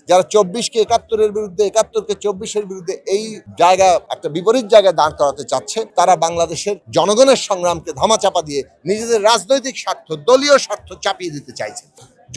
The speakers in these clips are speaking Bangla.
যারা 24-কে 71-এর বিরুদ্ধে, 71-কে 24-এর বিরুদ্ধে এই জায়গা একটা বিপরীত জায়গায় দাঁড় করাতে চাচ্ছে, তারা বাংলাদেশের জনগণের সংগ্রামকে ধামাচাপা দিয়ে নিজেদের রাজনৈতিক স্বার্থ, দলীয় স্বার্থ চাপিয়ে দিতে চাইছে।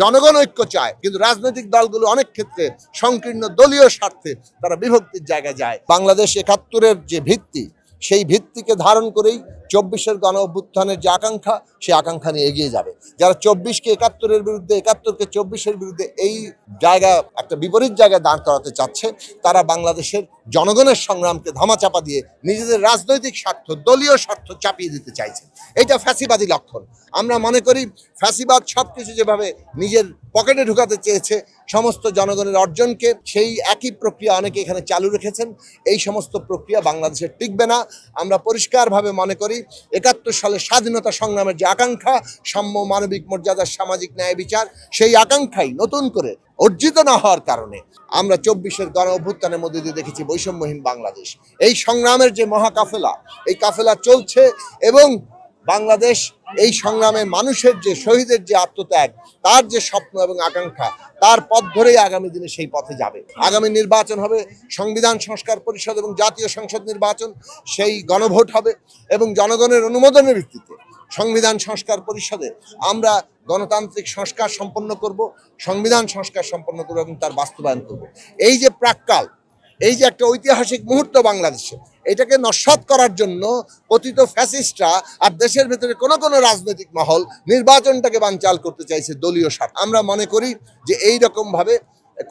জনগণ ঐক্য চায়, কিন্তু রাজনৈতিক দলগুলো অনেক ক্ষেত্রে সংকীর্ণ দলীয় স্বার্থে তারা বিভক্তির জায়গায় যায়। বাংলাদেশ 71-এর যে ভিত্তি, সেই ভিত্তিকে ধারণ করেই 24-এর গণ অভ্যুত্থানের যে আকাঙ্ক্ষা, সেই আকাঙ্ক্ষা নিয়ে এগিয়ে যাবে। যারা 24-কে 71-এর বিরুদ্ধে, 71-কে 24-এর বিরুদ্ধে এই জায়গা একটা বিপরীত জায়গায় দাঁড় করাতে চাচ্ছে, তারা বাংলাদেশের জনগণের সংগ্রামকে ধামাচাপা দিয়ে নিজেদের রাজনৈতিক স্বার্থ, দলীয় স্বার্থ চাপিয়ে দিতে চাইছে। এটা ফ্যাসিবাদী লক্ষণ। আমরা মনে করি ফ্যাসিবাদ সবকিছু যেভাবে নিজের পকেটে ঢুকাতে চেয়েছে, সমস্ত জনগণের অর্জনকে, সেই একই প্রক্রিয়া অনেকে এখানে চালু রেখেছেন। এই সমস্ত প্রক্রিয়া বাংলাদেশের টিকবে না। আমরা পরিষ্কারভাবে মনে করি 71 সালের স্বাধীনতা সংগ্রামের যে আকাঙ্ক্ষা, সাম্য, মানবিক মর্যাদা, সামাজিক ন্যায় বিচার, সেই আকাঙ্ক্ষাই নতুন করে অর্জিত না হওয়ার কারণে আমরা 24-এর গণ অভ্যুত্থানের মধ্যে দিয়ে দেখেছি বৈষম্যহীন বাংলাদেশ। এই সংগ্রামের যে মহাকাফেলা, এই কাফেলা চলছে এবং বাংলাদেশ এই সংগ্রামে মানুষের যে শহীদের যে আত্মত্যাগ, তার যে স্বপ্ন এবং আকাঙ্ক্ষা, তার পথ ধরেই আগামী দিনে সেই পথে যাবে। আগামী নির্বাচন হবে সংবিধান সংস্কার পরিষদ এবং জাতীয় সংসদ নির্বাচন, সেই গণভোট হবে এবং জনগণের অনুমোদনের ভিত্তিতে সংবিধান সংস্কার পরিষদে আমরা গণতান্ত্রিক সংস্কার সম্পন্ন করব, সংবিধান সংস্কার সম্পন্ন করব এবং তার বাস্তবায়ন করব। এই যে প্রাক্কাল, এই যে একটা ঐতিহাসিক মুহূর্ত বাংলাদেশে, এটাকে নস্যাৎ করার জন্য পতিত ফ্যাসিস্টরা আর দেশের ভেতরে কোনো রাজনৈতিক মহল নির্বাচনটাকে বানচাল করতে চাইছে দলীয় স্বার্থ। আমরা মনে করি যে এই রকমভাবে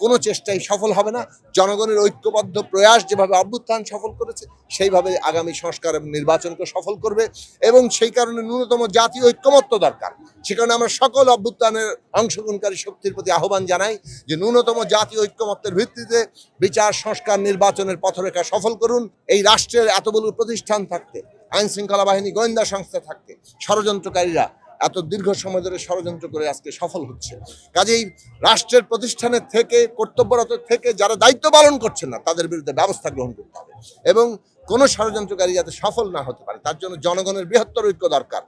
কোনো চেষ্টাই সফল হবে না। জনগণের ঐক্যবদ্ধ প্রয়াস যেভাবে অভ্যুত্থান সফল করেছে, সেইভাবে আগামী সংস্কার এবং নির্বাচনকে সফল করবে এবং সেই কারণে ন্যূনতম জাতীয় ঐক্যমত্য দরকার। সে কারণে আমরা সকল অভ্যুত্থানের অংশগ্রহণকারী শক্তির প্রতি আহ্বান জানাই যে ন্যূনতম জাতীয় ঐক্যমত্যের ভিত্তিতে বিচার, সংস্কার, নির্বাচনের পথরেখা সফল করুন। এই রাষ্ট্রের এতগুলো প্রতিষ্ঠান থাকতে, আইন শৃঙ্খলা বাহিনী, গোয়েন্দা সংস্থা থাকতে, ষড়যন্ত্রকারীরা এত দীর্ঘ সময় ধরে ষড়যন্ত্র করে আজকে সফল হচ্ছে। কাজেই রাষ্ট্রের প্রতিষ্ঠানের থেকে, কর্তব্যরত থেকে যারা দায়িত্ব পালন করছেন না, তাদের বিরুদ্ধে ব্যবস্থা গ্রহণ করতে হবে এবং কোনো ষড়যন্ত্রকারী যাতে সফল না হতে পারে, তার জন্য জনগণের বৃহত্তর ঐক্য দরকার।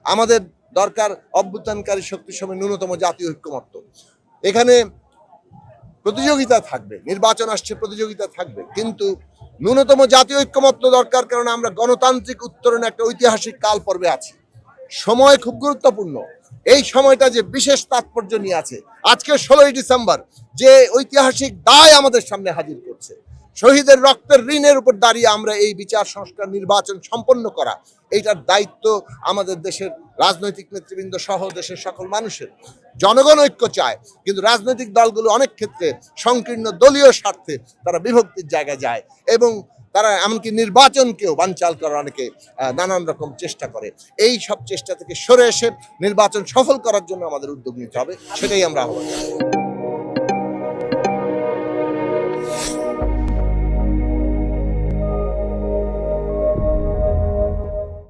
আমাদের দরকার অভ্যুত্থানকারী শক্তির সময় ন্যূনতম জাতীয় ঐক্যমত্য। এখানে প্রতিযোগিতা থাকবে, নির্বাচন আসছে, প্রতিযোগিতা থাকবে, কিন্তু ন্যূনতম জাতীয় ঐক্যমত্য দরকার। কারণ আমরা গণতান্ত্রিক উত্তরণে একটা ঐতিহাসিক কাল পর্বে আছি। সময় খুব গুরুত্বপূর্ণ। এই সময়টা যে বিশেষ তাৎপর্য নিয়ে আছে, আজকে 16ই ডিসেম্বর যে ঐতিহাসিক দায় আমাদের সামনে হাজির করছে, শহীদের রক্তের ঋণের উপর দাঁড়িয়ে আমরা এই বিচার, সংস্কার, নির্বাচন সম্পন্ন করা, এইটার দায়িত্ব আমাদের দেশের রাজনৈতিক নেতৃবৃন্দ সহ দেশের সকল মানুষের। জনগণ ঐক্য চায়, কিন্তু রাজনৈতিক দলগুলো অনেক ক্ষেত্রে সংকীর্ণ দলীয় স্বার্থে তারা বিভক্তির জায়গায় যায় এবং তারা এমনকি নির্বাচনকেও বানচাল করার অনেকে নানান রকম চেষ্টা করে। এই সব চেষ্টা থেকে সরে এসে নির্বাচন সফল করার জন্য আমাদের উদ্যোগ নিতে হবে, সেটাই আমরা আহ্বান জানাই।